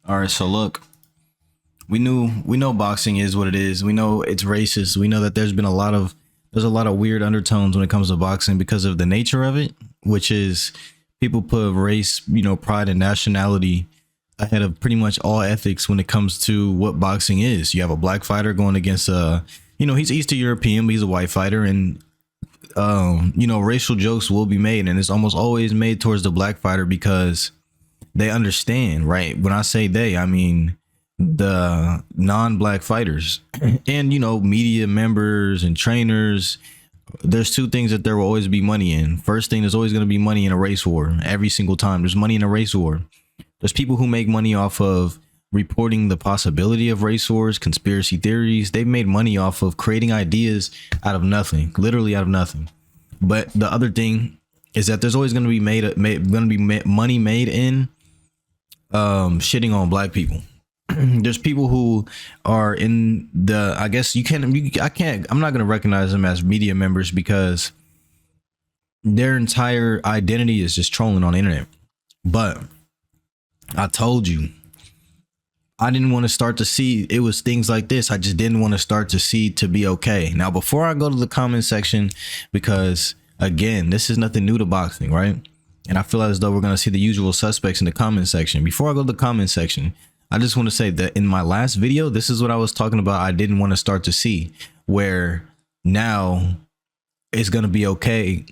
All right, so look, we know boxing is what it is. We know it's racist. We know that there's a lot of weird undertones when it comes to boxing because of the nature of it, which is people put race, pride and nationality ahead of pretty much all ethics when it comes to what boxing is. You have a black fighter going against he's Eastern European, but he's a white fighter, and racial jokes will be made, and it's almost always made towards the black fighter because they understand, right? When I say they, I mean the non-black fighters and media members and trainers. There's two things that there will always be money in. First thing, there's always going to be money in a race war. Every single time there's money in a race war. There's people who make money off of reporting the possibility of race wars, conspiracy theories. They've made money off of creating ideas out of nothing, literally out of nothing. But the other thing is that there's always going to be money made in shitting on black people. There's people who are in the, I guess I'm not going to recognize them as media members because their entire identity is just trolling on the internet. But I told you, I didn't want to start to see it was things like this. I just didn't want to start to see to be okay. Now, before I go to the comment section, because again, this is nothing new to boxing, right? And I feel as though we're going to see the usual suspects in the comment section. Before I go to the comment section, I just want to say that in my last video, this is what I was talking about. I didn't want to start to see where now it's going to be okay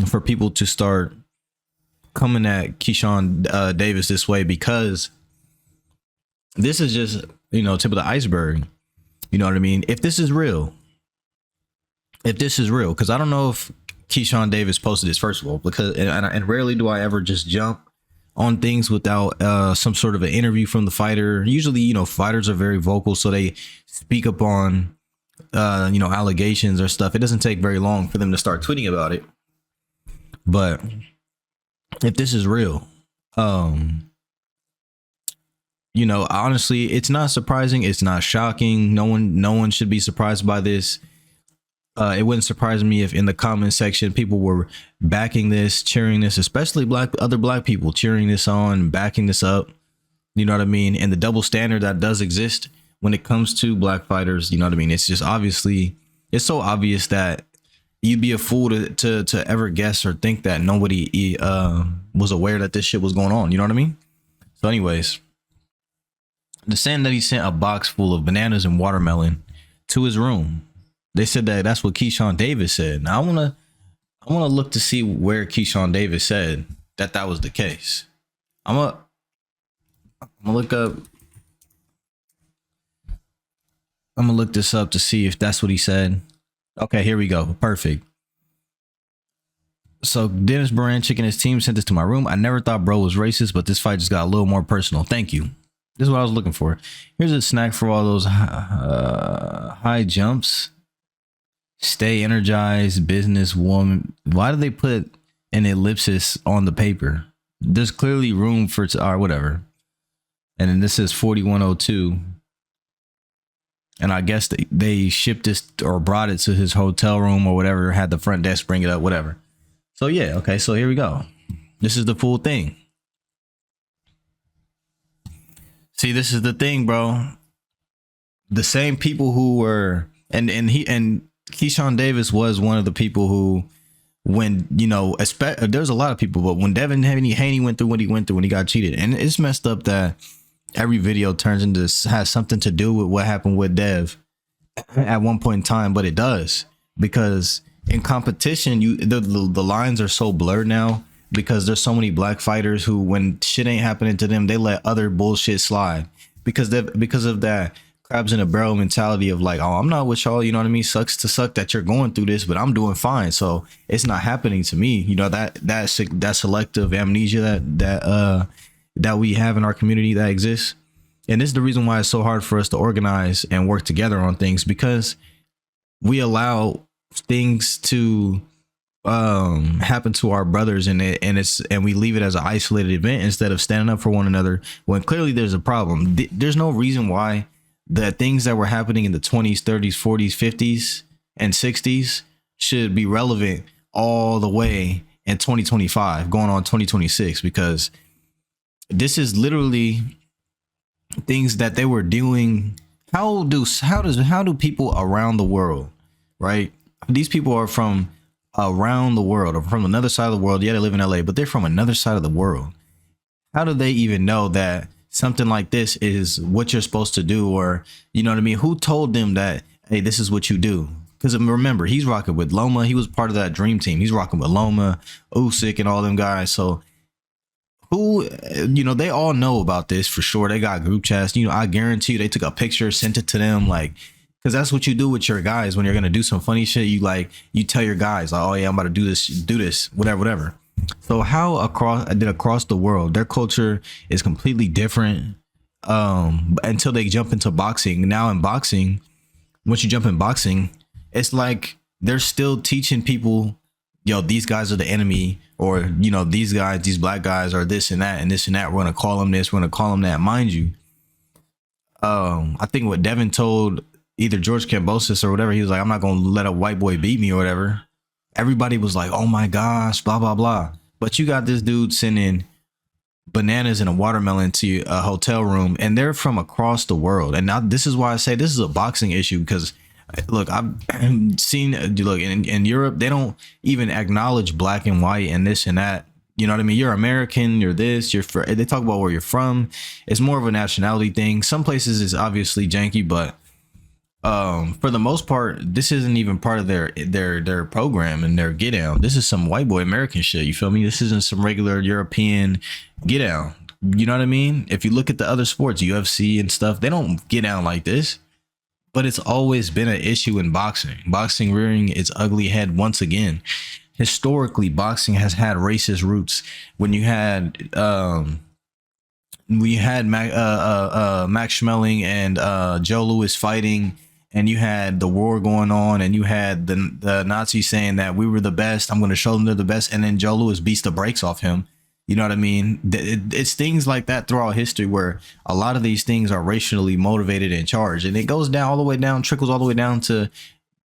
for people to start coming at Keyshawn Davis this way, because this is just, tip of the iceberg. You know what I mean? If this is real, because I don't know if Keyshawn Davis posted this, first of all, because and rarely do I ever just jump on things without some sort of an interview from the fighter. Usually, fighters are very vocal, so they speak up on allegations or stuff. It doesn't take very long for them to start tweeting about it. But if this is real, honestly, it's not surprising. It's not shocking. No one should be surprised by this. It wouldn't surprise me if in the comment section people were backing this, cheering this, especially other black people cheering this on, backing this up. You know what I mean? And the double standard that does exist when it comes to black fighters. You know what I mean? It's just it's so obvious that you'd be a fool to ever guess or think that nobody was aware that this shit was going on. You know what I mean? So anyways, the saying that he sent a box full of bananas and watermelon to his room. They said that's what Keyshawn Davis said. Now I want to look to see where Keyshawn Davis said that was the case. I'm gonna look up. I'm gonna look this up to see if that's what he said. Okay, here we go. Perfect. So Denis Berinchyk and his team sent this to my room. I never thought bro was racist, but this fight just got a little more personal. Thank you. This is what I was looking for. Here's a snack for all those high jumps. Stay energized, businesswoman. Why do they put an ellipsis on the paper? There's clearly room for or whatever. And then this is 4102. And I guess they shipped this or brought it to his hotel room or whatever, had the front desk bring it up, whatever. So yeah, okay, so here we go. This is the full thing. See, this is the thing, bro. The same people who were and Keyshawn Davis was one of the people who, when there's a lot of people, but when Devin Haney went through what he went through when he got cheated, and it's messed up that every video has something to do with what happened with Dev at one point in time, but it does, because in competition, the lines are so blurred now because there's so many black fighters who, when shit ain't happening to them, they let other bullshit slide because of that crabs in a barrel mentality of like, oh, I'm not with y'all, you know what I mean? Sucks to suck that you're going through this, but I'm doing fine, so it's not happening to me. That selective amnesia that we have in our community that exists. And this is the reason why it's so hard for us to organize and work together on things, because we allow things to happen to our brothers and we leave it as an isolated event instead of standing up for one another when clearly there's a problem. There's no reason why the things that were happening in the 20s, 30s, 40s, 50s, and 60s should be relevant all the way in 2025, going on 2026, because this is literally things that they were doing. How do people around the world, right? These people are from around the world or from another side of the world. Yeah, they live in LA, but they're from another side of the world. How do they even know that something like this is what you're supposed to do? Or, you know what I mean? Who told them that, hey, this is what you do? Because remember, he's rocking with Loma. He was part of that dream team. He's rocking with Loma, Usyk, and all them guys. So who, they all know about this for sure. They got group chats. I guarantee you they took a picture, sent it to them, like, because that's what you do with your guys when you're gonna do some funny shit. You tell your guys like, oh yeah, I'm about to do this, whatever. So how across the world, their culture is completely different until they jump into boxing. Now in boxing, once you jump in boxing, it's like they're still teaching people, these guys are the enemy, or these black guys are this and that and this and that. We're gonna call them this, we're gonna call them that. Mind you, I think what Devin told either George Kambosos or whatever, he was like, I'm not gonna let a white boy beat me or whatever. Everybody was like, oh my gosh, blah blah blah. But you got this dude sending bananas and a watermelon to a hotel room, and they're from across the world. And now this is why I say this is a boxing issue, because look, I've seen, look, in Europe, they don't even acknowledge black and white and this and that. You know what I mean? You're American, you're this, they talk about where you're from. It's more of a nationality thing. Some places it's obviously janky, but for the most part, this isn't even part of their program and their get down. This is some white boy American shit. You feel me? This isn't some regular European get down. You know what I mean? If you look at the other sports, UFC and stuff, they don't get down like this. But it's always been an issue in boxing. Boxing rearing its ugly head once again. Historically, boxing has had racist roots. When you had Max Schmeling and Joe Louis fighting, and you had the war going on, and you had the Nazis saying that we were the best. I'm going to show them they're the best. And then Joe Louis beats the brakes off him. You know what I mean? It's things like that throughout history where a lot of these things are racially motivated and charged, and it goes down all the way down, trickles all the way down to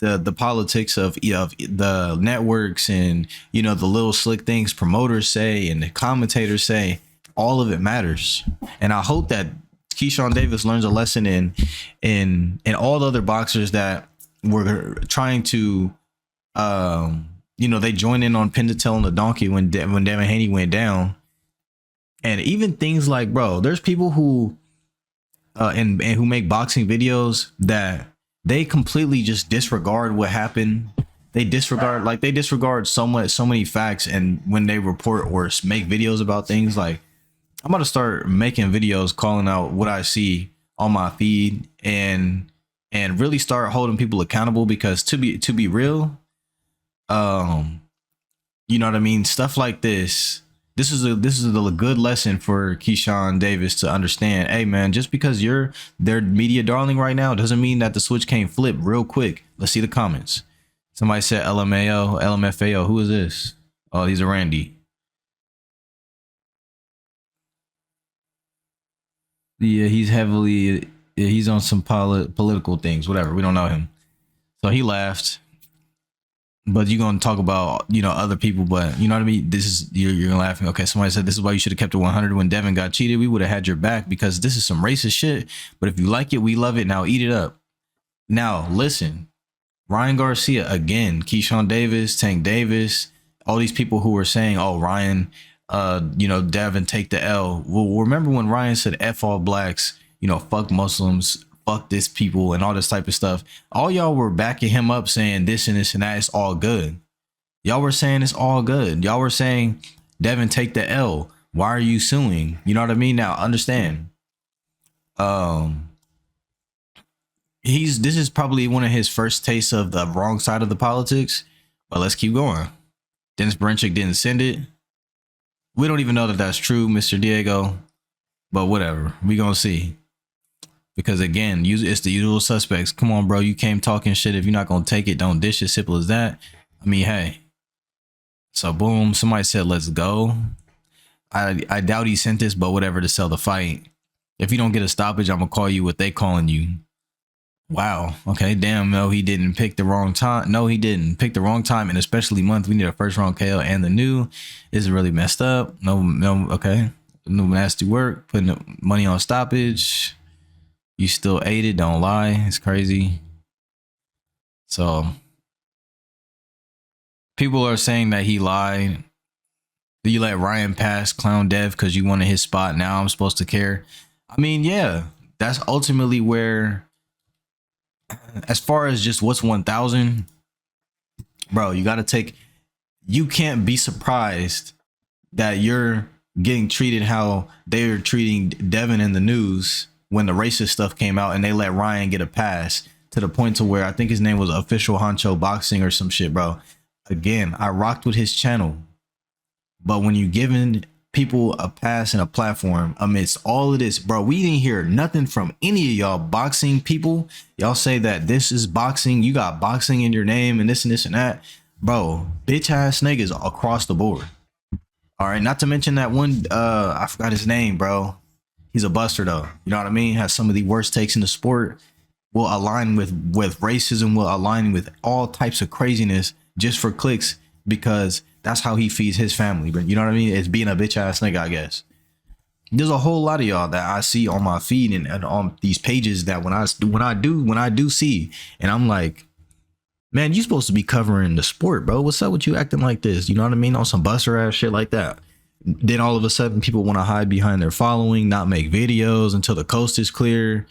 the politics of the networks and the little slick things promoters say and the commentators say. All of it matters, and I hope that Keyshawn Davis learns a lesson in all the other boxers that were trying to they joined in on pin to tail on the donkey when Devin Haney went down. And even things like, bro, there's people who and who make boxing videos that they completely just disregard what happened. They disregard so many facts, and when they report or make videos about things, like, I'm about to start making videos calling out what I see on my feed and really start holding people accountable, because to be real, you know what I mean? Stuff like this is a good lesson for Keyshawn Davis to understand. Hey man, just because you're their media darling right now doesn't mean that the switch can't flip real quick. Let's see the comments. Somebody said LMFAO. Who is this? Oh, he's a Randy. Yeah, he's on some political things, whatever. We don't know him. So he laughed. But you're going to talk about, other people, but you know what I mean? This is, you're laughing. Okay, somebody said this is why you should have kept it 100 when Devin got cheated. We would have had your back, because this is some racist shit. But if you like it, we love it. Now eat it up. Now, listen, Ryan Garcia, again, Keyshawn Davis, Tank Davis, all these people who were saying, oh, Ryan, Devin, take the L. Well, remember when Ryan said F all blacks, fuck Muslims, fuck this people, and all this type of stuff. All y'all were backing him up, saying this and this and that. It's all good. Y'all were saying it's all good. Y'all were saying, Devin, take the L. Why are you suing? You know what I mean? Now understand. This is probably one of his first tastes of the wrong side of the politics. But let's keep going. Denis Berinchyk didn't send it. We don't even know that that's true, Mr. Diego. But whatever. We gonna see. Because again, it's the usual suspects. Come on, bro. You came talking shit. If you're not going to take it, don't dish it. Simple as that. I mean, hey. So boom. Somebody said, let's go. I doubt he sent this, but whatever, to sell the fight. If you don't get a stoppage, I'm going to call you what they calling you. Wow. Okay. Damn. No, he didn't pick the wrong time. No, he didn't pick the wrong time. And especially month. We need a first round KO, and the new is really messed up. No. Okay. No nasty work, putting money on stoppage. You still ate it, don't lie. It's crazy. So people are saying that he lied. You let Ryan pass Clown Dev because you wanted his spot. Now I'm supposed to care. I mean, yeah, that's ultimately where, as far as just what's 1,000, bro, you can't be surprised that you're getting treated how they're treating Devin in the news when the racist stuff came out and they let Ryan get a pass to the point to where I think his name was Official Honcho Boxing or some shit, bro. Again, I rocked with his channel. But when you giving people a pass and a platform amidst all of this, bro, we didn't hear nothing from any of y'all boxing people. Y'all say that this is boxing. You got boxing in your name and this and this and that. Bro, bitch ass niggas across the board. All right. Not to mention that one, I forgot his name, bro. He's a buster though. You know what I mean? Has some of the worst takes in the sport. Will align with racism, will align with all types of craziness just for clicks because that's how he feeds his family. But you know what I mean? It's being a bitch ass nigga, I guess. There's a whole lot of y'all that I see on my feed and on these pages that when I do see, and I'm like, man, you supposed to be covering the sport, bro. What's up with you acting like this? You know what I mean? On some buster ass shit like that. Then all of a sudden people want to hide behind their following, not make videos until the coast is clear,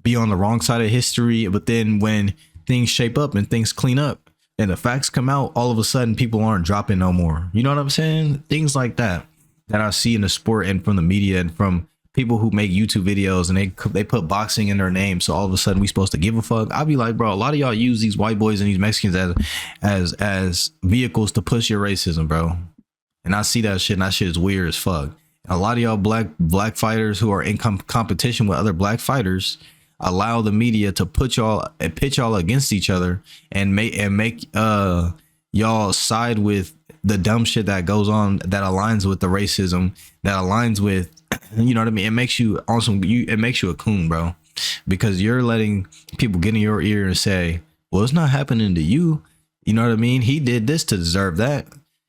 be on the wrong side of history. But then when things shape up and things clean up and the facts come out, all of a sudden people aren't dropping no more. You know what I'm saying? Things like that I see in the sport and from the media and from people who make YouTube videos and they put boxing in their name. So all of a sudden we supposed to give a fuck. I'll be like, bro, a lot of y'all use these white boys and these Mexicans as vehicles to push your racism, bro. And I see that shit and that shit is weird as fuck. A lot of y'all black fighters who are in competition with other black fighters allow the media to put y'all and pitch y'all against each other and make y'all side with the dumb shit that goes on that aligns with the racism, that aligns with, you know what I mean? It makes you awesome. It makes you a coon, bro, because you're letting people get in your ear and say, well, it's not happening to you. You know what I mean? He did this to deserve that.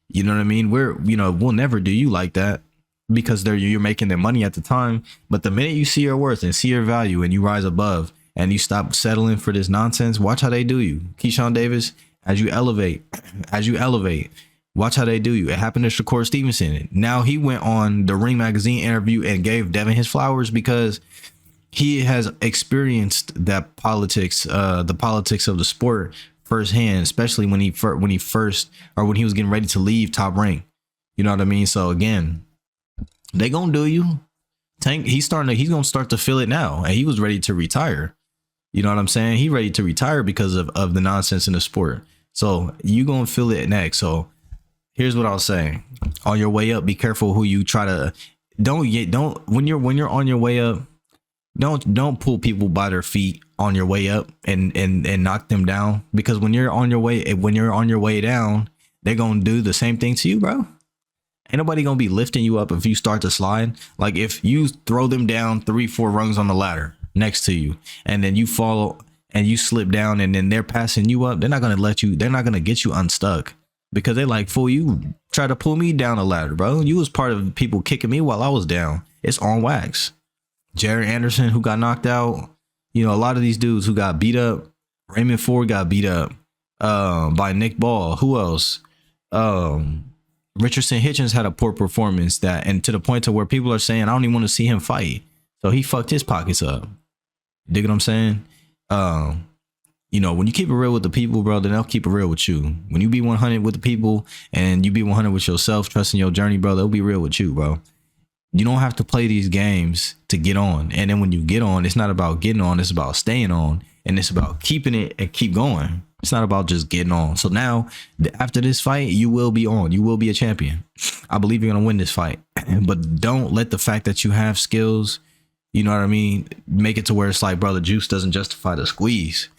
You know what I mean? We'll never do you like that because you're making their money at the time. But the minute you see your worth and see your value and you rise above and you stop settling for this nonsense, watch how they do you. Keyshawn Davis, as you elevate, watch how they do you. It happened to Shakur Stevenson. Now he went on the Ring Magazine interview and gave Devin his flowers because he has experienced that politics, the politics of the sport firsthand, especially when he was getting ready to leave Top Rank. You know what I mean? So again, they gonna do you. Tank, he's gonna start to feel it now, and he was ready to retire. You know what I'm saying? He ready to retire because of the nonsense in the sport. So you gonna feel it next. So here's what I'll say: on your way up, be careful who you try to. When you're on your way up, don't pull people by their feet on your way up and knock them down, because when you're on your way down, they're gonna do the same thing to you, bro. Ain't nobody gonna be lifting you up if you start to slide. Like if you throw them down 3-4 rungs on the ladder next to you and then you fall and you slip down and then they're passing you up, they're not gonna get you unstuck, because they like, fool, you try to pull me down a ladder, bro. You was part of people kicking me while I was down. It's on wax. Jared Anderson, who got knocked out, you know, a lot of these dudes who got beat up. Raymond Ford got beat up by Nick Ball. Who else? Richardson Hitchens had a poor performance, and to the point to where people are saying, I don't even want to see him fight. So he fucked his pockets up. Dig what I'm saying? You know, when you keep it real with the people, bro, then they'll keep it real with you. When you be 100 with the people and you be 100 with yourself, trusting your journey, bro, they'll be real with you, bro. You don't have to play these games to get on. And then when you get on, it's not about getting on. It's about staying on. And it's about keeping it and keep going. It's not about just getting on. So now, after this fight, you will be on. You will be a champion. I believe you're going to win this fight. But don't let the fact that you have skills, you know what I mean, make it to where it's like, bro, the juice doesn't justify the squeeze.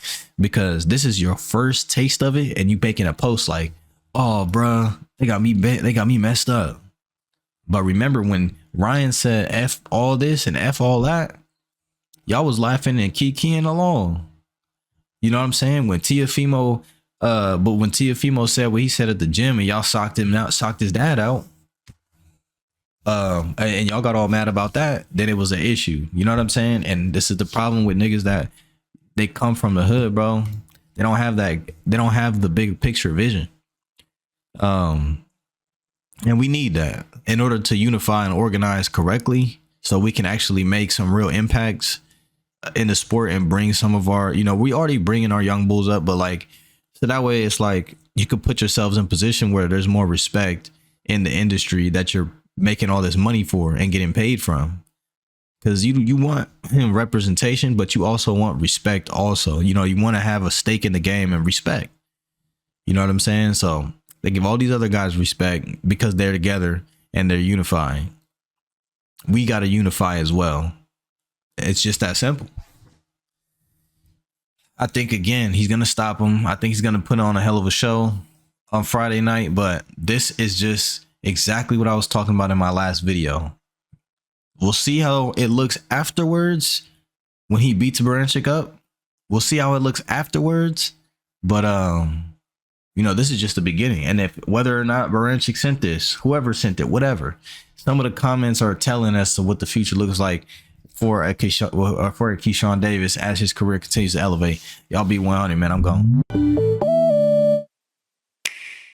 Because this is your first taste of it. And you making a post like, oh, bro, they got me messed up. But remember when Ryan said F all this and F all that, y'all was laughing and kikiing along. You know what I'm saying? When Tiafimo said what he said at the gym and y'all socked him out, socked his dad out. And y'all got all mad about that, then it was an issue. You know what I'm saying? And this is the problem with niggas that they come from the hood, bro. They don't have that. They don't have the big picture vision. And we need that in order to unify and organize correctly, so we can actually make some real impacts in the sport and bring some of our, we already bringing our young bulls up, but like, so that way it's like you could put yourselves in position where there's more respect in the industry that you're making all this money for and getting paid from. Because you want representation, but you also want respect also. You want to have a stake in the game and respect. You know what I'm saying? So they give all these other guys respect because they're together and they're unifying. We got to unify as well. It's just that simple. I think, again, he's going to stop him. I think he's going to put on a hell of a show on Friday night. But this is just exactly what I was talking about in my last video. We'll see how it looks afterwards when he beats Berinchyk up. We'll see how it looks afterwards. But, this is just the beginning. And if whether or not Berinchyk sent this, whoever sent it, whatever, some of the comments are telling us what the future looks like for a Keyshawn Davis as his career continues to elevate. Y'all be 100, man. I'm gone.